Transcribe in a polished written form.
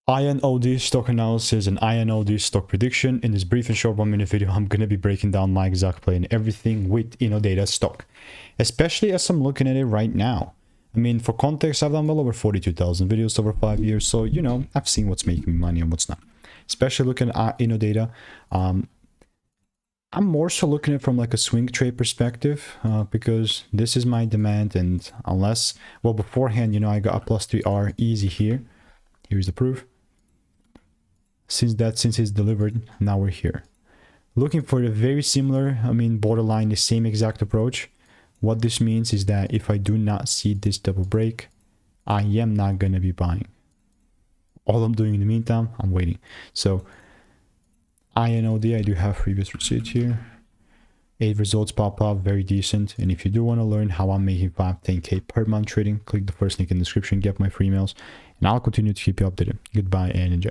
INOD stock analysis and INOD stock prediction. In this brief and short 1-minute video, I'm going to be breaking down my exact play and everything with Innodata stock, especially as I'm looking at it right now. I mean, for context, I've done well over 42,000 videos over 5 years, so you know, I've seen what's making me money and what's not. Especially looking at Innodata, I'm more so looking at it from like a swing trade perspective, because this is my demand, and unless, well, beforehand, you know, I got a +3R easy here. Here's the proof. Since it's delivered, now we're here. Looking for a very similar, I mean, borderline, the same exact approach. What this means is that if I do not see this double break, I am not going to be buying. All I'm doing in the meantime, I'm waiting. So INOD, I do have previous receipts here. 8 results pop up, very decent. And if you do want to learn how I'm making 5-10K per month trading, click the first link in the description, get my free emails, and I'll continue to keep you updated. Goodbye and enjoy.